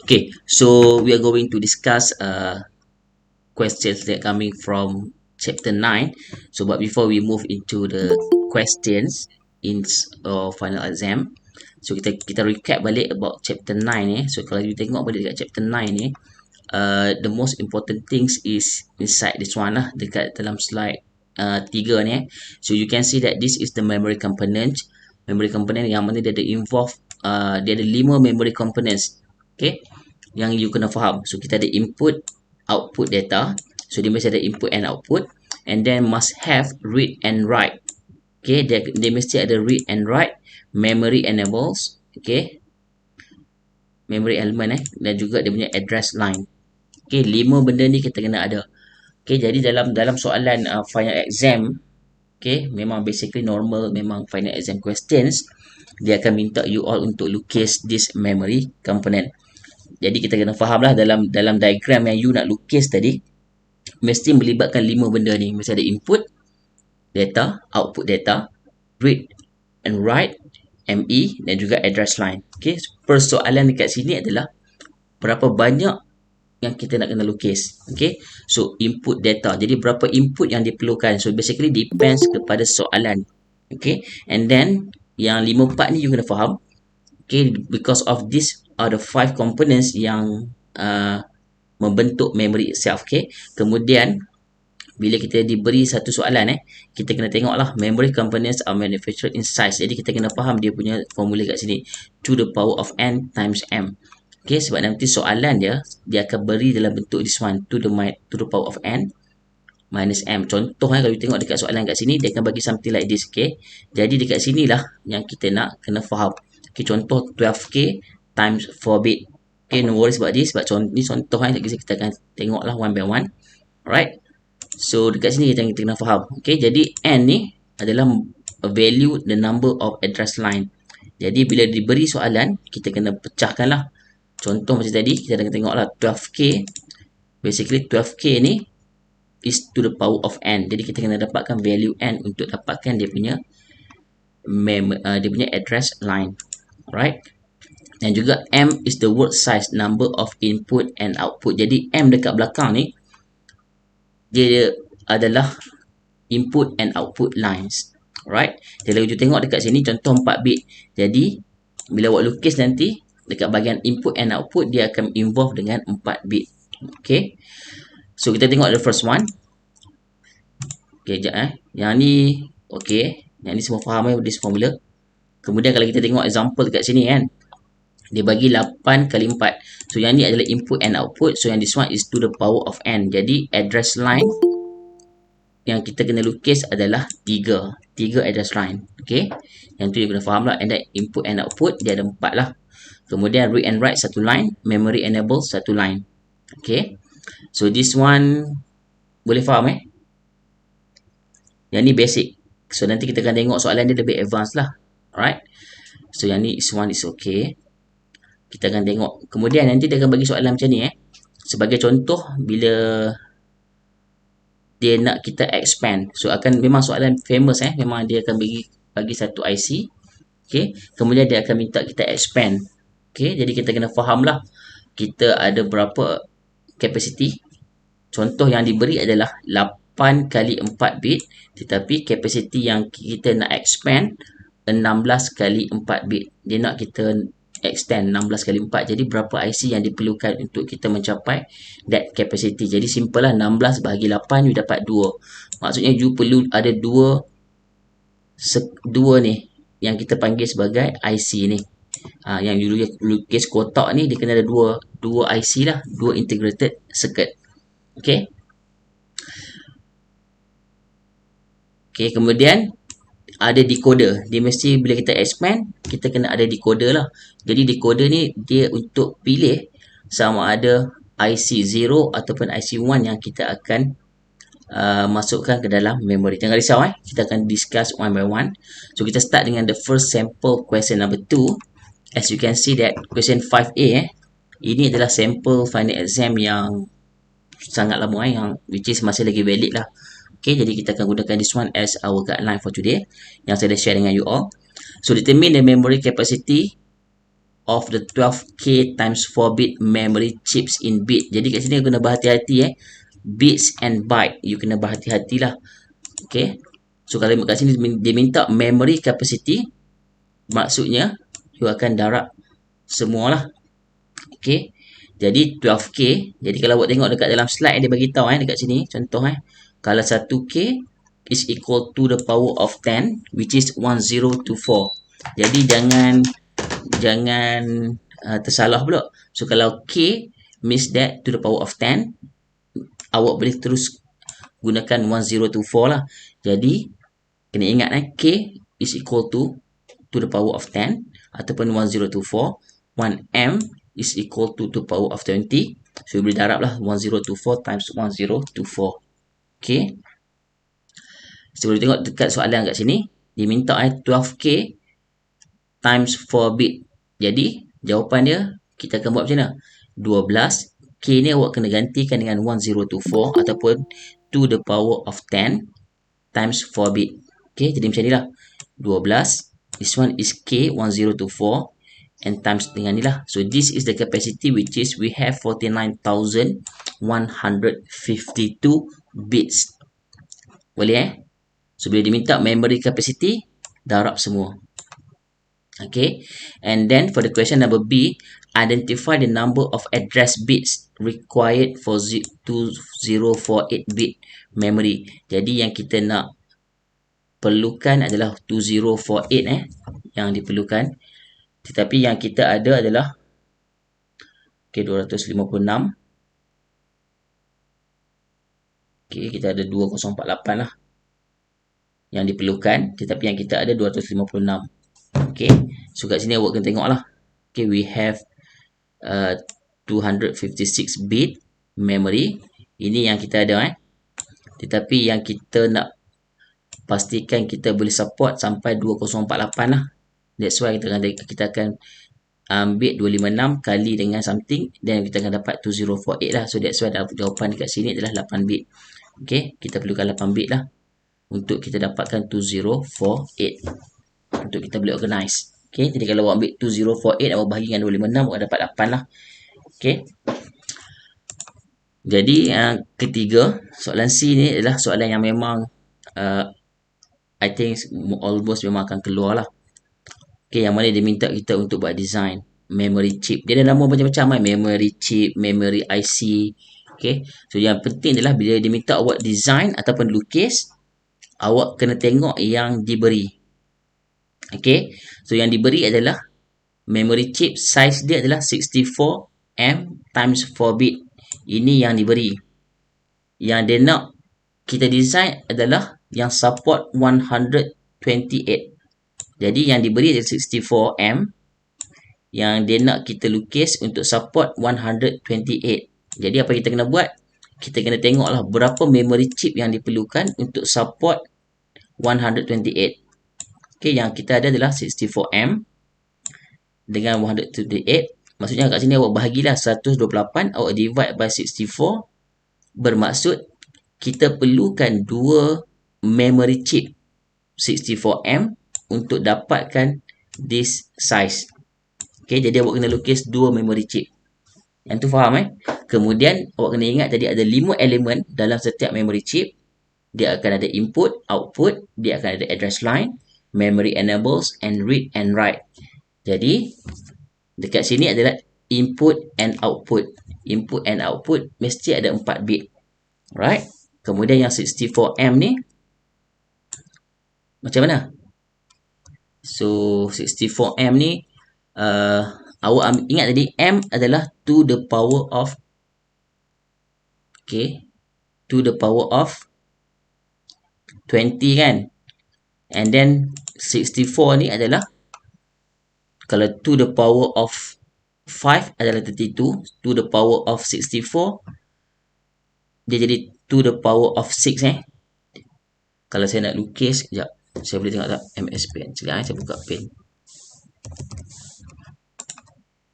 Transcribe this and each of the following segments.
Okay, so we are going to discuss questions that coming from chapter 9. So but before we move into the questions in final exam, so kita recap balik about chapter 9 ni. So kalau you tengok balik dekat chapter 9 ni, the most important things is inside this one lah, dekat dalam slide 3 ni. So you can see that this is the memory component. Memory component yang mana dia ada involve, dia ada 5 memory components. Okay, yang you kena faham. So kita ada input, output data. So dia mesti ada input and output, and then must have read and write. Okay, dia mesti ada read and write, memory enables, okay, memory element dan juga dia punya address line. Okay, 5 benda ni kita kena ada. Okay, jadi dalam soalan final exam, okay, memang basically normal, memang final exam questions, dia akan minta you all untuk lukis this memory component. Jadi kita kena faham lah dalam diagram yang you nak lukis tadi, mesti melibatkan 5 benda ni. Mesti ada input data, output data, read and write, ME dan juga address line. Okay, persoalan dekat sini adalah berapa banyak yang kita nak kena lukis. Okay, so input data, jadi berapa input yang diperlukan. So basically depends kepada soalan. Okay, and then yang 5 part ni you kena faham. Okay, because of this are the 5 components yang membentuk memory itself. Okay, kemudian bila kita diberi satu soalan kita kena tengoklah memory components are manufactured in size. Jadi kita kena faham dia punya formula kat sini, to the power of n times m. Okay, sebab nanti soalan dia akan beri dalam bentuk this one, to the power of n minus m. Contoh kalau you tengok dekat soalan kat sini, dia akan bagi something like this. Okay, jadi dekat sinilah yang kita nak kena faham. Okay, contoh 12k times 4 bit. Okay, no worries about this, sebab ni contoh kita akan tengoklah one by one. Alright, so dekat sini kita kena faham. Okay, jadi n ni adalah a value the number of address line. Jadi bila diberi soalan, kita kena pecahkan lah. Contoh macam tadi, kita akan tengoklah 12k. Basically 12k ni is to the power of n. Jadi kita kena dapatkan value n untuk dapatkan dia punya address line. Alright, dan juga m is the word size, number of input and output. Jadi m dekat belakang ni dia adalah input and output lines. Alright, kalau you tengok dekat sini contoh 4 bit. Jadi bila awak lukis nanti dekat bahagian input and output, dia akan involve dengan 4 bit. Okay, so kita tengok the first one. Okay, sekejap yang ni, okay, yang ni semua faham this formula. Kemudian kalau kita tengok example dekat sini kan, dia bagi 8 kali 4. So yang ni adalah input and output. So yang this one is to the power of n. Jadi address line yang kita kena lukis adalah 3 address line. Okay, yang tu you kena faham lah. And then input and output dia ada 4 lah. Kemudian read and write satu line, memory enable satu line. Okay, so this one boleh faham yang ni basic. So nanti kita akan tengok soalan dia lebih advance lah. Alright, so yang ni one is okay. Kita akan tengok. Kemudian nanti dia akan bagi soalan macam ni sebagai contoh, bila dia nak kita expand. So akan memang soalan famous memang dia akan bagi satu IC. Okay, kemudian dia akan minta kita expand. Okay, jadi kita kena faham lah kita ada berapa capacity. Contoh yang diberi adalah 8 kali 4 bit, tetapi capacity yang kita nak expand 16 kali 4 bit. Dia nak kita extend 16 kali 4. Jadi berapa IC yang diperlukan untuk kita mencapai that capacity. Jadi simple lah, 16 bahagi 8 you dapat 2. Maksudnya you perlu ada dua ni yang kita panggil sebagai IC ni. Yang you lukis kotak ni, dia kena ada dua IC lah, dua integrated circuit. Okay, kemudian ada decoder. Dia mesti bila kita expand, kita kena ada decoder lah. Jadi decoder ni dia untuk pilih sama ada IC 0 ataupun IC 1 yang kita akan masukkan ke dalam memory. Jangan risau kita akan discuss one by one. So kita start dengan the first sample question number 2. As you can see that question 5A ini adalah sample final exam yang sangat lama yang which is masih lagi valid lah. Okay, jadi kita akan gunakan this one as our guideline for today yang saya dah share dengan you all. So determine the memory capacity of the 12K times 4 bit memory chips in bit. Jadi kat sini kena berhati-hati bits and byte. You kena berhati-hatilah. Okay. So kalau kat sini dia minta memory capacity, maksudnya you akan darab semualah. Okay. Jadi 12K. Jadi kalau awak tengok dekat dalam slide dia bagi tahu dekat sini contoh kalau 1K is equal to the power of 10 which is 1024. Jadi jangan tersalah pula. So kalau K means that to the power of 10, awak boleh terus gunakan 1024 lah. Jadi kena ingat K is equal to the power of 10 ataupun 1024. 1M is equal to the power of 20. So boleh darab lah 1024 times 1024. Okay. So boleh tengok dekat soalan kat sini dia minta 12K times 4 bit. Jadi jawapan dia kita akan buat macam mana? 12 K ni awak kena gantikan dengan 1024 ataupun to the power of 10 times 4 bit. Okay, jadi macam ni lah. 12, this one is K 1024 and times dengan ni lah. So this is the capacity which is we have 49,152 bits. Boleh So bila diminta memory capacity, darab semua. Okay, and then for the question number B, identify the number of address bits required for 2048 bit memory. Jadi yang kita nak perlukan adalah 2048 yang diperlukan. Tetapi yang kita ada adalah 256. Kita ada 2048 lah yang diperlukan, tetapi yang kita ada 256. So kat sini awak kena tengok lah. We have 256 bit memory. Ini yang kita ada tetapi yang kita nak pastikan kita boleh support sampai 2048 lah. That's why kita akan ambil 256 kali dengan something dan kita akan dapat 2048 lah. So that's why jawapan dekat sini adalah 8 bit. Kita perlukan 8 bit lah untuk kita dapatkan 2048 untuk kita boleh organize. Jadi kalau awak ambil 2048 awak bahagi dengan 256 awak dapat 8 lah. Jadi ketiga, soalan C ni adalah soalan yang memang I think almost memang akan keluar lah. Yang mana dia minta kita untuk buat design memory chip. Dia ada nama macam-macam memory chip, memory IC. So yang penting adalah bila dia minta awak design ataupun lukis, awak kena tengok yang diberi. So yang diberi adalah memory chip, size dia adalah 64M times 4 bit. Ini yang diberi. Yang dia nak kita design adalah yang support 128. Jadi yang diberi adalah 64M. Yang dia nak kita lukis untuk support 128. Jadi apa kita kena buat? Kita kena tengoklah berapa memory chip yang diperlukan untuk support 128. Yang kita ada adalah 64M dengan 128. Maksudnya kat sini awak bahagilah 128, awak divide by 64. Bermaksud kita perlukan 2 memory chip 64M untuk dapatkan this size. Jadi awak kena lukis 2 memory chip. Yang tu faham Kemudian awak kena ingat tadi ada 5 elemen dalam setiap memory chip. Dia akan ada input, output, dia akan ada address line, memory enables and read and write. Jadi dekat sini adalah input and output. Input and output mesti ada 4 bit. Right? Kemudian yang 64M ni macam mana? So 64M ni awak ingat tadi M adalah to the power of to the power of 20 kan? And then 64 ni adalah kalau to the power of 5 adalah 32, to the power of 64 dia jadi to the power of 6 Kalau saya nak lukis sekejap, saya boleh tengok tak MS Pen. Sekejap saya buka pen.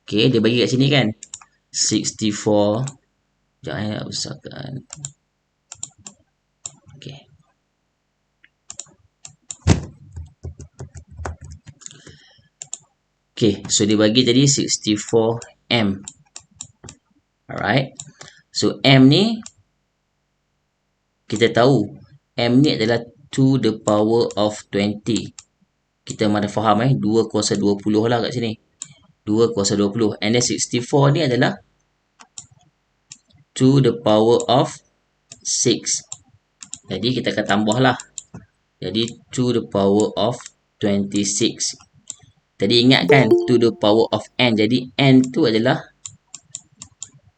Dia bagi kat sini kan 64. Sekejap nak besarkan. Okay, so dia bagi tadi 64M. Alright. So M ni kita tahu M ni adalah to the power of 20. Kita mana faham 2 kuasa 20 lah kat sini. 2 kuasa 20. And then 64 ni adalah to the power of 6. Jadi kita akan tambah lah. Jadi to the power of 26. Tadi ingat kan to the power of n. Jadi n tu adalah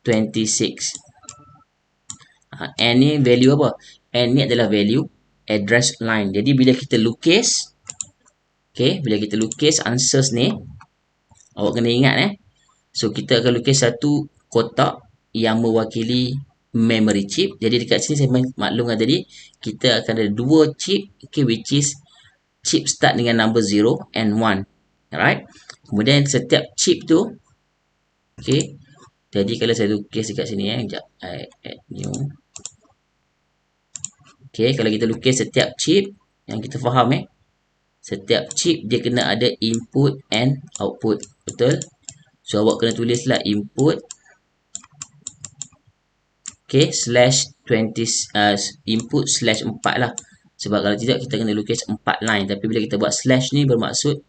26. N ni value apa? N ni adalah value address line. Jadi bila kita lukis, okay, bila kita lukis answers ni, awak kena ingat so kita akan lukis satu kotak yang mewakili memory chip. Jadi dekat sini saya maklumkan tadi kita akan ada dua chip, okay, which is chip start dengan number 0 and 1. Alright. Kemudian setiap chip tu, okay, jadi kalau saya lukis dekat sini sekejap, I add new. Okay, kalau kita lukis setiap chip yang kita faham setiap chip dia kena ada input and output. Betul? So awak kena tulislah input, okay, slash 20 input slash 4 lah. Sebab kalau tidak kita kena lukis 4 line. Tapi bila kita buat slash ni bermaksud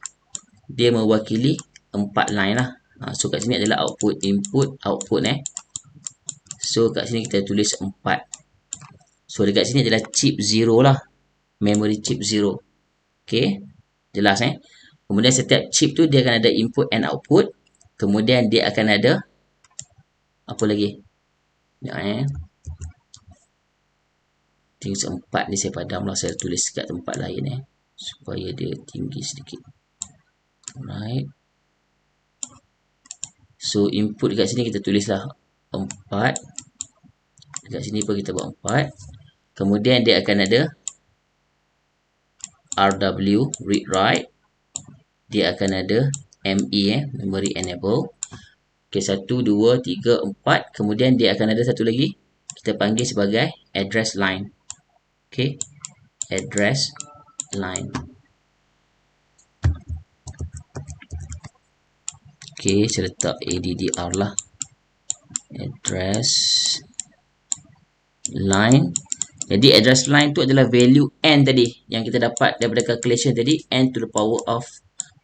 dia mewakili 4 line lah. So kat sini adalah output, input, output So kat sini kita tulis 4. So dekat sini adalah chip 0 lah. Memory chip 0. Okay. Jelas Kemudian setiap chip tu dia akan ada input and output. Kemudian dia akan ada apa lagi? Tinggi 4 ni saya padam lah. Saya tulis kat tempat lain supaya dia tinggi sedikit. Alright. So input dekat sini kita tulislah 4. Dekat sini pun kita buat 4. Kemudian dia akan ada RW, read write. Dia akan ada ME, memory enable. Okay, 1, 2, 3, 4. Kemudian dia akan ada satu lagi. Kita panggil sebagai address line. Okay, address line. Okay, saya letak ADDR lah. Address line. Jadi address line tu adalah value n tadi yang kita dapat daripada calculation tadi, n to the power of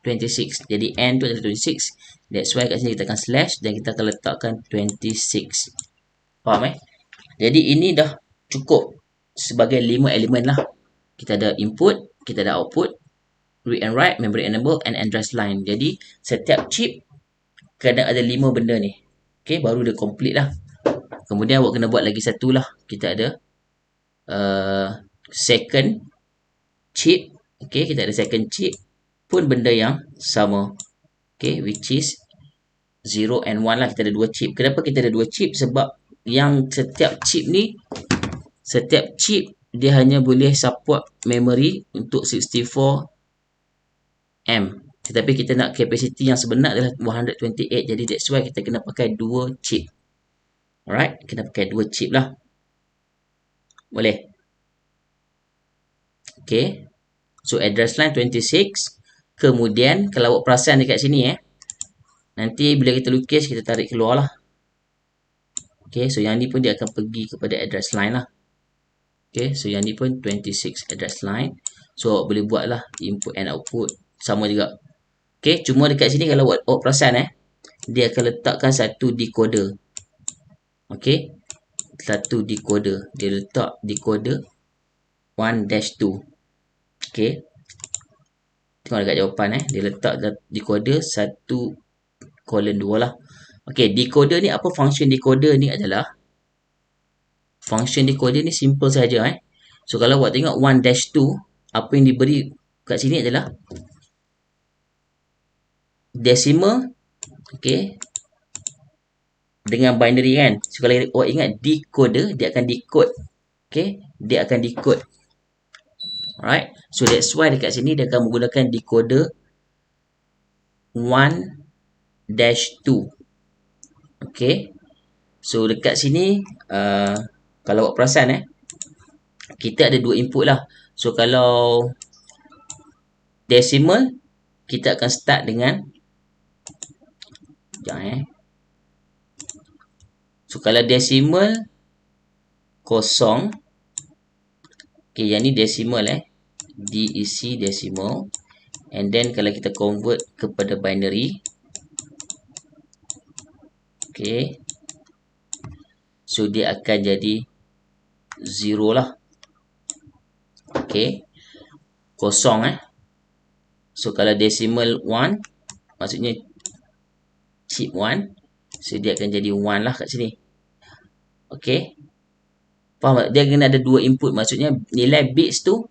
26. Jadi n tu adalah 26. That's why kat sini kita akan slash dan kita akan letakkan 26. Faham Jadi ini dah cukup sebagai 5 elemen lah. Kita ada input, kita ada output, read and write, memory enable and address line. Jadi setiap chip kena ada 5 benda ni. Okay, baru dia complete lah. Kemudian awak kena buat lagi satu lah. Kita ada second chip. Okay, kita ada second chip pun benda yang sama. Okay, which is 0 and 1 lah. Kita ada 2 chip. Kenapa kita ada 2 chip? Sebab yang setiap chip ni, setiap chip dia hanya boleh support memory untuk 64M. Tetapi kita nak capacity yang sebenar adalah 128. Jadi that's why kita kena pakai 2 chip. Alright, kena pakai 2 chip lah. Boleh. Okay. So address line 26. Kemudian kalau awak perasan dekat sini nanti bila kita lukis kita tarik keluar lah. Okay, so yang ni pun dia akan pergi kepada address line lah. Okay, so yang ni pun 26 address line. So awak boleh buat lah input and output sama juga. Okay, cuma dekat sini kalau awak perasan dia akan letakkan satu decoder. Okay, satu decoder. Dia letak decoder 1-2. Okay, tengok dekat jawapan dia letak decoder 1:2 lah. Okay, decoder ni apa function decoder ni adalah? Function decoder ni simple saja So kalau awak tengok 1-2, apa yang diberi kat sini adalah decimal, okay, dengan binary So kalau awak ingat decoder, dia akan decode. Okay, dia akan decode. Alright, so that's why dekat sini dia akan menggunakan decoder 1-2. Okay, so dekat sini kalau awak perasan kita ada 2 input lah. So kalau decimal, kita akan start dengan Sekejap So kalau decimal kosong, okay, yang ni decimal DEC decimal, and then kalau kita convert kepada binary, okay, so dia akan jadi 0 lah. Okay, kosong so kalau decimal 1 maksudnya chip 1, so dia akan jadi 1 lah kat sini. Okay, faham tak? Dia kena ada dua input, maksudnya nilai bits tu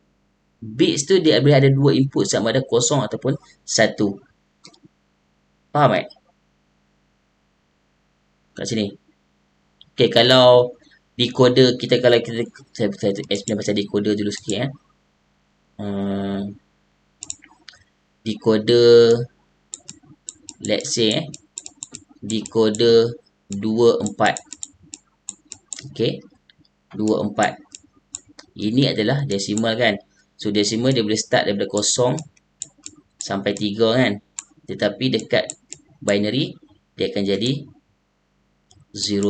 dia boleh ada dua input, sama ada kosong ataupun 1. Faham tak? Kat sini. Okay, kalau decoder kita, kalau kita, saya explain pasal decoder dulu sikit decoder, let's say decoder 24. Okay, 24 ini adalah decimal kan. So decimal dia boleh start daripada 0 sampai 3 kan. Tetapi dekat binary dia akan jadi 00,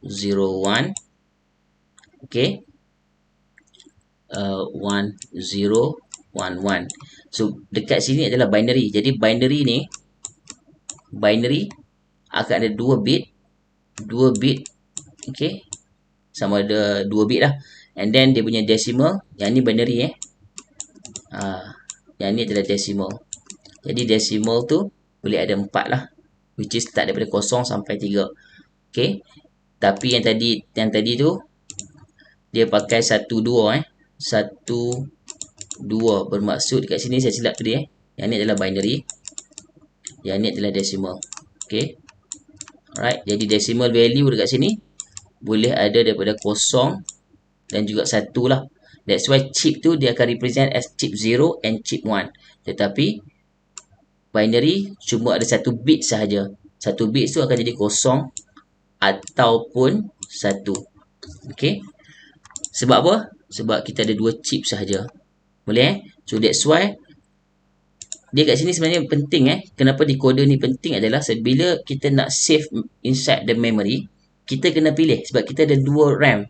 01, okay, 10, 11. So dekat sini adalah binary. Jadi binary ni, binary akan ada 2 bit, okay, sama ada 2 bit lah. And then dia punya decimal, yang ni binary yang ni adalah decimal. Jadi decimal tu boleh ada 4 lah, which is start daripada 0 sampai 3. Okay, tapi yang tadi tu dia pakai 1 2 1 2, bermaksud dekat sini saya silap tadi yang ni adalah binary, yang ni adalah decimal. Okay, alright, jadi decimal value dekat sini boleh ada daripada 0 dan juga 1 lah. That's why chip tu dia akan represent as chip 0 and chip 1. Tetapi binary cuma ada 1 bit sahaja. 1 bit tu akan jadi 0 ataupun 1. Okay, sebab apa? Sebab kita ada 2 chip sahaja. Boleh So that's why dia kat sini sebenarnya penting Kenapa decoder ni penting adalah bila kita nak save inside the memory, kita kena pilih sebab kita ada 2 RAM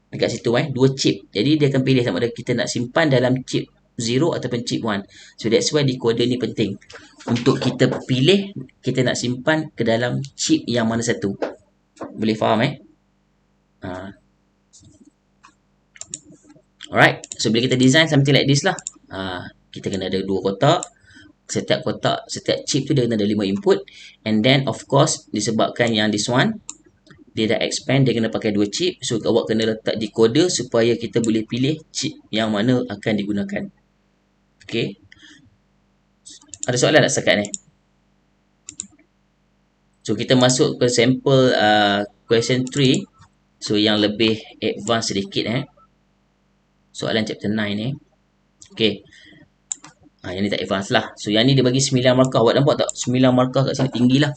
dekat situ 2 chip. Jadi dia akan pilih sama ada kita nak simpan dalam chip 0 ataupun chip 1. So that's why decoder ni penting untuk kita pilih kita nak simpan ke dalam chip yang mana satu. Boleh faham Alright, so bila kita design something like this lah, kita kena ada 2 kotak. Setiap kotak, setiap chip tu dia kena ada 5 input. And then of course disebabkan yang this one dia dah expand, dia kena pakai 2 chip. So awak kena letak decoder supaya kita boleh pilih chip yang mana akan digunakan. Okay, ada soalan tak setakat ni? So kita masuk ke sampel question 3. So yang lebih advance sedikit soalan chapter 9 ni. Okay, yang ni tak advance lah. So yang ni dia bagi 9 markah. Awak nampak tak? 9 markah kat sini tinggi lah.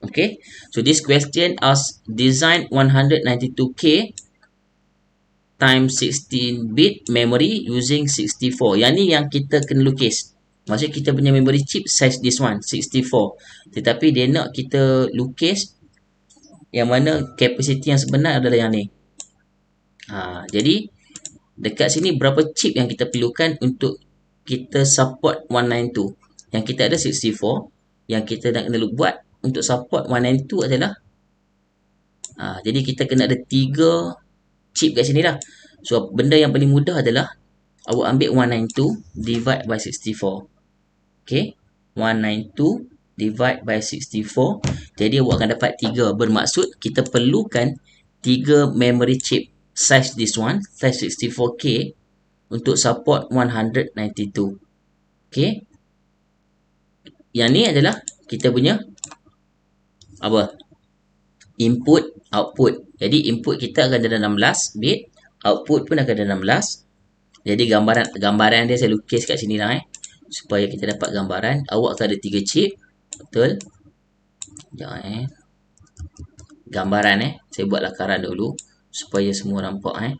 Okay, so this question as design 192K times 16-bit memory using 64. Yang ni yang kita kena lukis. Maksudnya kita punya memory chip size this one 64. Tetapi dia nak kita lukis yang mana capacity yang sebenar adalah yang ni. Jadi dekat sini berapa chip yang kita perlukan untuk kita support 192. Yang kita ada 64. Yang kita nak kena buat untuk support 192 adalah jadi kita kena ada 3 chip kat sini lah. So benda yang paling mudah adalah awak ambil 192 divide by 64. Okay, 192 divide by 64. Jadi awak akan dapat 3. Bermaksud kita perlukan 3 memory chip size this one, size 64K untuk support 192. Okay, yang ni adalah kita punya input, output. Jadi input kita akan ada 16 bit, output pun akan ada 16. Jadi gambaran dia saya lukis kat sini lah supaya kita dapat gambaran. Awak akan ada 3 chip. Betul? Sekejap gambaran saya buat lakaran dulu supaya semua nampak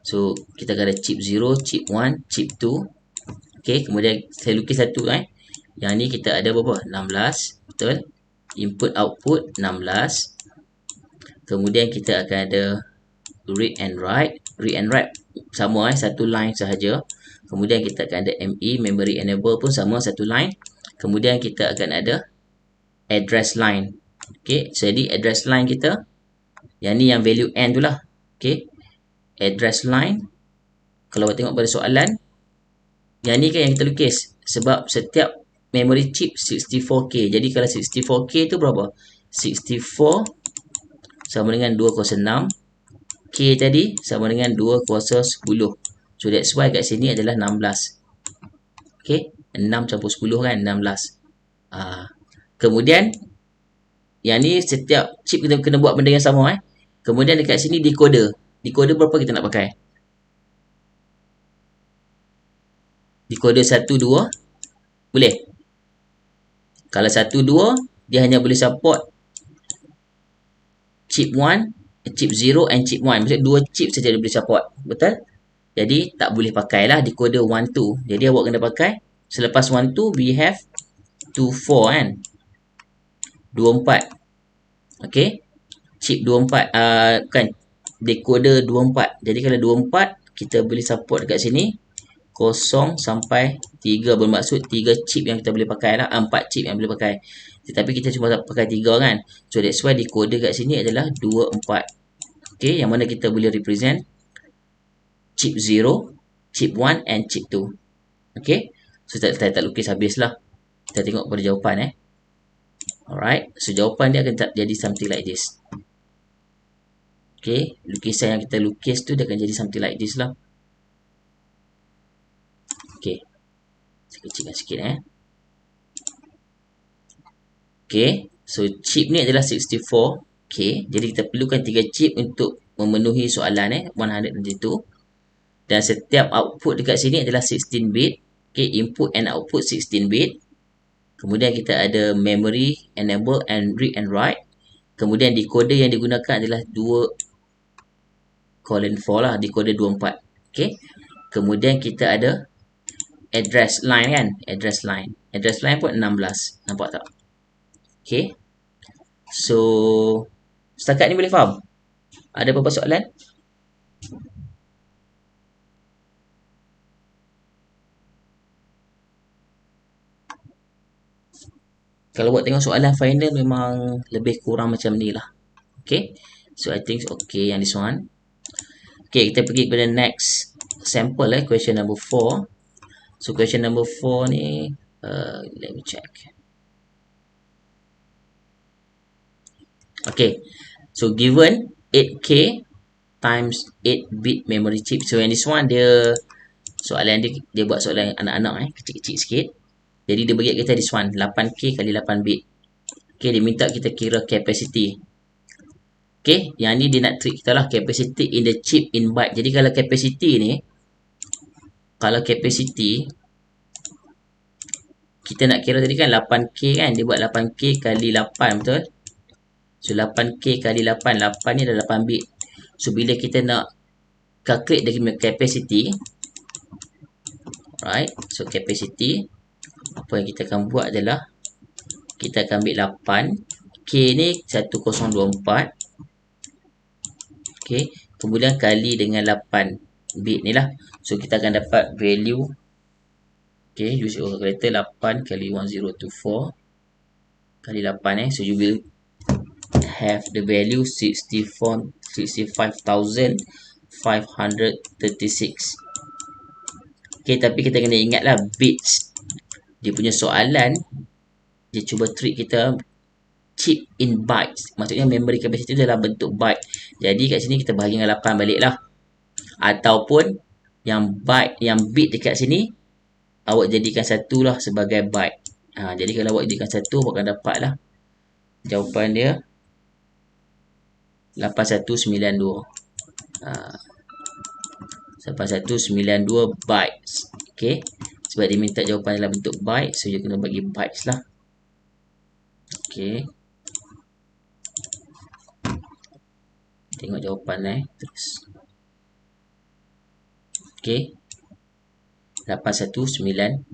So kita akan ada chip 0, chip 1, chip 2. Okay, kemudian saya lukis satu Yang ni kita ada berapa? 16. Betul? input output 16. Kemudian kita akan ada read and write. Read and write sama satu line sahaja. Kemudian kita akan ada ME, memory enable pun sama satu line. Kemudian kita akan ada address line. Okey, jadi address line kita yang ni yang value n tu lah. Okey, address line, kalau awak tengok pada soalan, yang ni kan yang kita lukis, sebab setiap memory chip 64K. Jadi kalau 64K tu berapa? 64 sama dengan 206. K tadi sama dengan 2 kuasa 10. So that's why kat sini adalah 16. Okay, 6 campur 10 kan 16. Kemudian yang ni setiap chip kita kena buat benda yang sama. Kemudian dekat sini decoder. Decoder berapa kita nak pakai? Decoder 1, 2 boleh. Kalau 1, 2 dia hanya boleh support chip 1, chip 0 and chip 1. Maksudnya 2 chip saja dia boleh support. Betul? Jadi tak boleh pakailah decoder 1, 2. Jadi awak kena pakai selepas 1, 2 we have 2, 4 kan. 24. Okey. Chip 24 kan decoder 24. Jadi kalau 24 kita boleh support dekat sini 0 sampai 3, bermaksud 3 chip yang kita boleh pakai lah, 4 chip yang boleh pakai. Tetapi kita cuma pakai 3 kan. So that's why decoder kat sini adalah 24. Okey, yang mana kita boleh represent chip 0, chip 1 and chip 2. Okey. So saya tak lukis habis lah. Kita tengok pada jawapan Alright. So jawapan dia akan jadi something like this. Okay, lukisan yang kita lukis tu dia akan jadi something like this lah. Okay, saya kecilkan sikit Okay, so chip ni adalah 64. Okay, jadi kita perlukan 3 chip untuk memenuhi soalan 192. Dan setiap output dekat sini adalah 16 bit. Okay, input and output 16 bit. Kemudian kita ada memory, enable and read and write. Kemudian decoder yang digunakan adalah 2:4 lah, decoder 24. Okay. Kemudian kita ada address line kan, address line pun 16. Nampak tak? Okay. So setakat ni boleh faham? Ada apa-apa soalan? Kalau buat tengok soalan final memang lebih kurang macam ni lah. Okay. So I think okay yang this one. Okay, kita pergi kepada next sample question number 4. So question number 4 ni let me check. Okay, so given 8K times 8 bit memory chip. So yang this one dia soalan dia buat soalan anak-anak kecil-kecil sikit. Jadi dia bagi kita this one 8K kali 8 bit. Okay, dia minta kita kira capacity. Okay, yang ni dia nak trick kita lah, capacity in the chip in byte. Jadi kalau capacity ni, kalau capacity kita nak kira tadi kan 8K kan, dia buat 8K kali 8, betul? So 8K kali 8, 8 ni dah 8 bit. So bila kita nak calculate the capacity, right, so capacity, apa yang kita akan buat adalah kita akan ambil 8, K ni 1024. Okay, kemudian kali dengan 8 bit ni lah. So kita akan dapat value. Okay, use your calculator, 8 kali 1024 kali 8 So you will have the value 65,536. Okay, tapi kita kena ingat lah bits. Dia punya soalan dia cuba trick kita chip in bytes. Maksudnya memory capacity dalam bentuk byte. Jadi kat sini kita bahagi dengan 8 balik lah. Ataupun yang byte, yang bit dekat sini awak jadikan satu lah sebagai byte. Jadi kalau awak jadikan satu, awak akan dapat lah jawapan dia 8192. 8192 bytes. Okay, sebab dia minta jawapan dalam bentuk byte, so dia kena bagi bytes lah. Okay, tengok jawapan terus. Okay, 8192.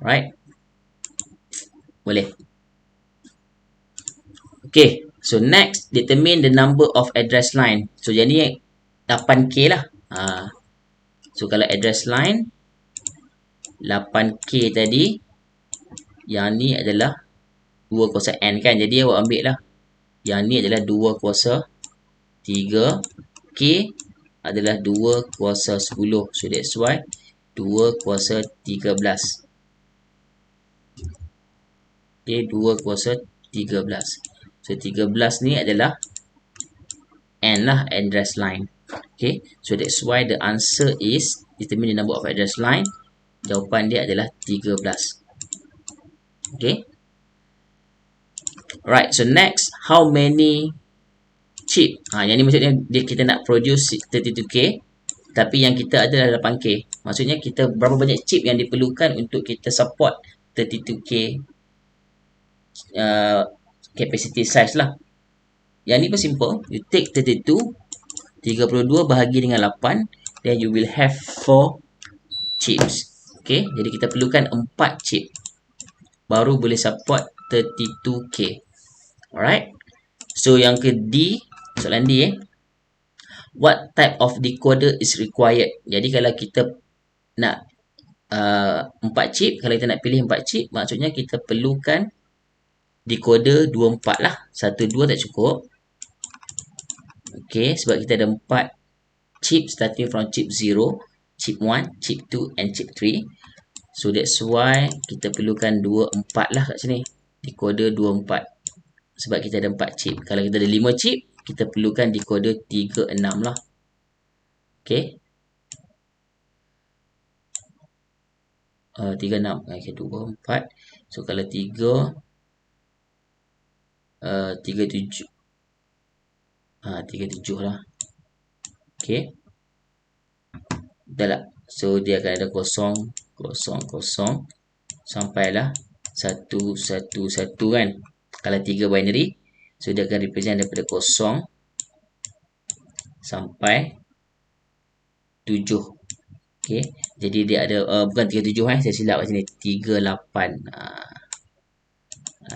Right, boleh. Okay, so next determine the number of address line. So jadi 8K lah. So kalau address line 8K tadi, yang ni adalah 2 kuasa N kan. Jadi awak ambil lah. Yang ni adalah 2 kuasa 3. K adalah 2 kuasa 10. So that's why 2 kuasa 13. Okay, 2 kuasa 13. So 13 ni adalah N lah, address line. Okay, so that's why the answer is determine the number of address line. Jawapan dia adalah 13. Okay. Alright, so next, how many chip? Yang ni maksudnya kita nak produce 32K, tapi yang kita ada adalah 8K. Maksudnya kita berapa banyak chip yang diperlukan untuk kita support 32K capacity size lah. Yang ni pun simple. You take 32 bahagi dengan 8, then you will have 4 chips. Okay, jadi kita perlukan 4 chip baru boleh support 32K. Alright, so yang ke D, soalan D what type of decoder is required? Jadi kalau kita nak 4 chip, kalau kita nak pilih 4 chip, maksudnya kita perlukan decoder 24 lah. 1, 2 tak cukup. Okay, sebab kita ada 4 chip starting from chip 0, chip 1, chip 2 and chip 3. So that's why kita perlukan 24 lah kat sini. Decoder 24. Sebab kita ada 4 chip. Kalau kita ada 5 chip, kita perlukan decoder 36 lah. Okay. 36. Okay, 24. So kalau 3, 37. 37 lah. Okay. Dah lah. So dia akan ada 0, 0, 0 sampailah 1, 1, 1 kan. Kalau 3 binary, so dia akan represent daripada 0 sampai 7. Okay. Jadi dia ada bukan 37 saya silap kat sini, 38.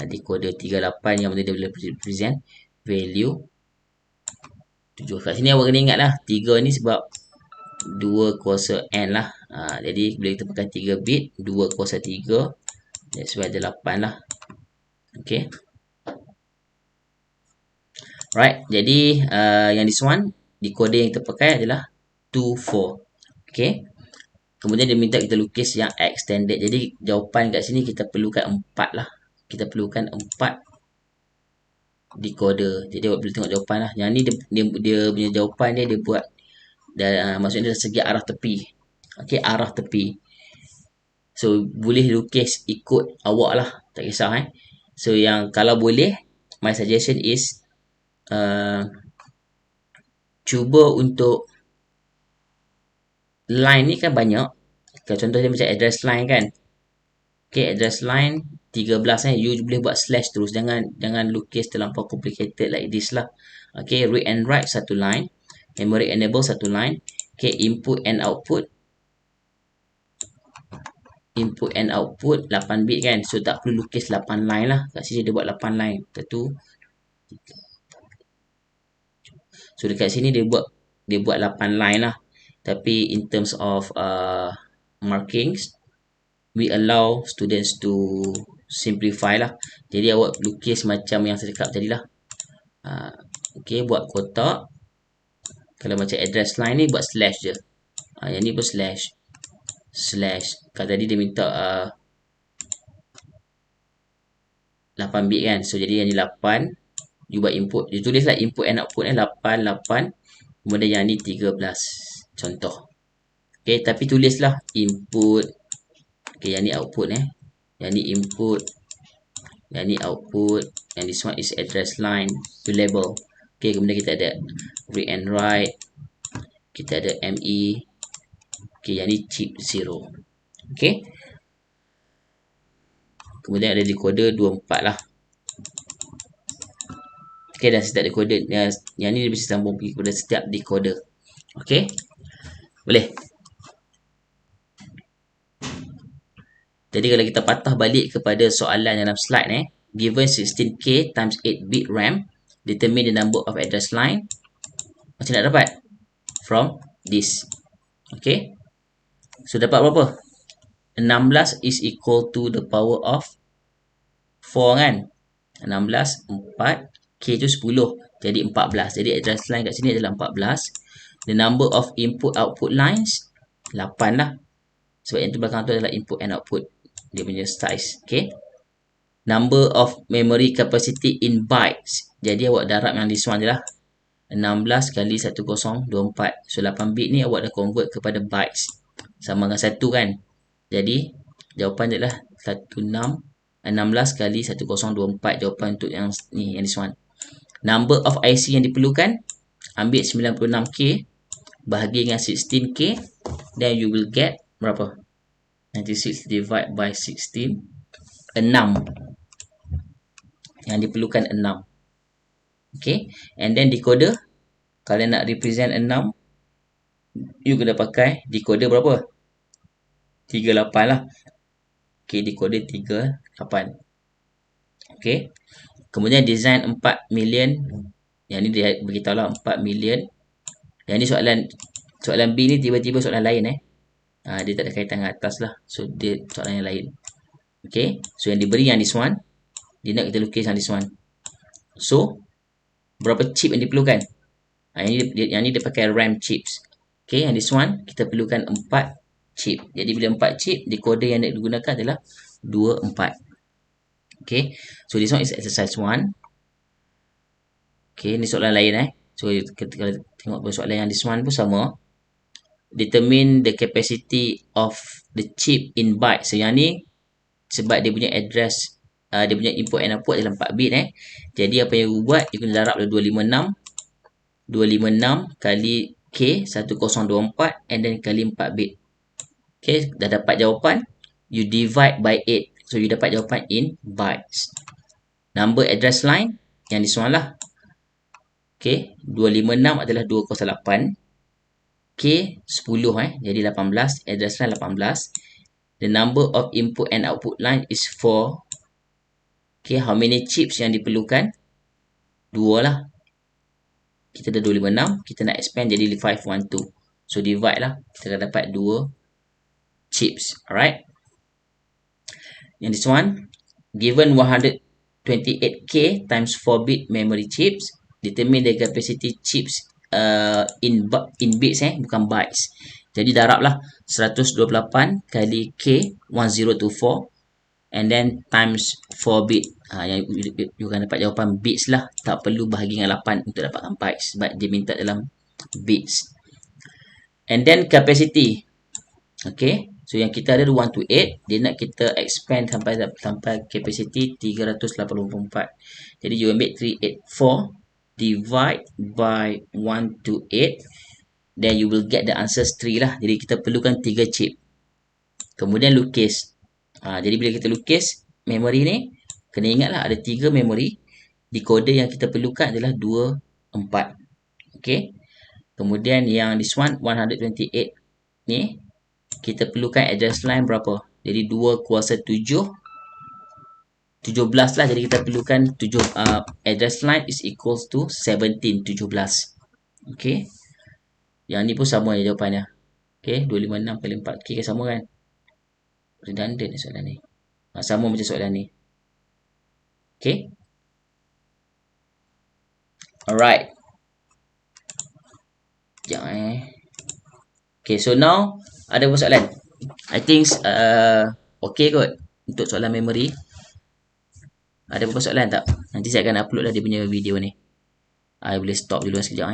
Decoder 38 yang dia boleh represent value 7. Kat sini awak kena ingat lah 3 ni sebab 2 kuasa N lah. Jadi bila kita pakai 3 bit, 2 kuasa 3, that's why ada 8 lah. Okay. Right, jadi yang this one, decoder yang kita pakai adalah 24. Okay. Kemudian dia minta kita lukis yang extended. Jadi jawapan kat sini kita perlukan 4 lah. Kita perlukan 4 decoder. Jadi awak boleh tengok jawapan lah. Yang ni dia punya jawapan dia buat maksudnya dari segi arah tepi. Okay, arah tepi. So boleh lukis ikut awak lah, tak kisah So yang kalau boleh, my suggestion is cuba untuk line ni kan banyak. Contohnya macam address line kan. Okay, address line 13 you boleh buat slash terus. Jangan lukis terlampau complicated like this lah. Okay, read and write satu line. Memory enable satu line. Okay, input and output 8 bit kan. So tak perlu lukis 8 line lah. Kat sini dia buat 8 line. Satu. So dekat sini dia buat 8 line lah. Tapi in terms of markings, we allow students to simplify lah. Jadi awak lukis macam yang saya cakap tadi lah. Okay, buat kotak. Kalau macam address line ni buat slash je. Yang ni pun slash. Kalau tadi dia minta 8 bit kan. So jadi yang ni 8. You buat input. You tulislah input and output 8, 8. Kemudian yang ni 13. Contoh. Okay, tapi tulislah input. Okay, yang ni output Yang ni input. Yang ni output. Yang this one is address line. You label. Okay, kemudian kita ada read and write. Kita ada ME. Okay, yang ni chip 0. Okay. Kemudian ada decoder 24 lah. Okay, dah setiap decoder. Yang ni dia bisa sambung pergi kepada setiap decoder. Okay. Boleh. Jadi kalau kita patah balik kepada soalan dalam slide given 16K times 8 bit RAM, determine the number of address line. Macam nak dapat? From this. Okay. So dapat berapa? 16 is equal to the power of 4 kan? 16, 4, K tu 10. Jadi 14. Jadi address line kat sini adalah 14. The number of input output lines 8 lah. Sebab yang tu belakang tu adalah input and output. Dia punya size. Okay. Number of memory capacity in bytes. Jadi awak darab yang this one je lah. 16 kali 1024. So 8 bit ni awak dah convert kepada bytes. Sama dengan 1 kan. Jadi jawapan dia adalah 16 kali 1024. Jawapan untuk yang ni, yang this one. Number of IC yang diperlukan, ambil 96K bahagi dengan 16K, then you will get berapa? 96 divide by 16, 6. Yang diperlukan 6. Okay, and then decoder, kalian nak represent 6, you kena pakai decoder berapa? 38 lah. Okay, decoder 38. Okay, kemudian design 4 million. Yang ni dia beritahu lah 4 million. Yang ni soalan B ni tiba-tiba soalan lain dia tak ada kaitan dengan atas lah. So dia soalan yang lain. Okay, so yang diberi yang this one, dia nak kita lukis yang this one. So berapa chip yang diperlukan? Yang ni dia pakai RAM chips. Okay, yang this one kita perlukan 4 chip. Jadi bila 4 chip, decoder yang nak digunakan adalah 24. Okay, so this one is exercise 1. Okay, ni soalan lain So kalau tengok soalan yang this one pun sama. Determine the capacity of the chip in bytes. So yang ni sebab dia punya address, dia punya input and output adalah 4 bit Jadi apa yang you buat, you kena darab 256 kali K 1024 and then kali 4 bit. Okay, dah dapat jawapan, you divide by 8. So you dapat jawapan in bytes. Number address line yang this one lah. Okay, 256 adalah 208. K 10 jadi 18. Address line 18. The number of input and output line is 4. Okay, how many chips yang diperlukan? 2 lah. Kita dah 256. Kita nak expand jadi 512. So divide lah. Kita akan dapat 2 chips. Alright. Yang this one, given 128K times 4 bit memory chips, determine the capacity chips in bits bukan bytes. Jadi darablah 128 kali K 1024 and then times 4 bit. Yang you akan dapat jawapan bits lah. Tak perlu bahagi dengan 8 untuk dapatkan bytes sebab dia minta dalam bits. And then capacity. Okay, so yang kita ada 128, dia nak kita expand sampai capacity 384. Jadi you ambil 384 divide by 128, then you will get the answers 3 lah. Jadi kita perlukan 3 chip. Kemudian lukis. Jadi bila kita lukis memori ni, kena ingatlah ada 3 memori. Decoder yang kita perlukan adalah 2, 4. Okay. Kemudian yang this one 128 ni, kita perlukan address line berapa? Jadi 2 kuasa 7, 17 lah. Jadi kita perlukan 7, address line is equals to 17, 17. Okay. Yang ni pun sama je jawapannya. Okay, 256 kali 4. Okay, sama kan? Redundant ni soalan ni. Sama macam soalan ni. Okay. Alright. Sekejap Okay, so now ada apa soalan? I think okay kot untuk soalan memory. Ada apa soalan tak? Nanti saya akan upload lah dia punya video ni. I boleh stop dulu sekejap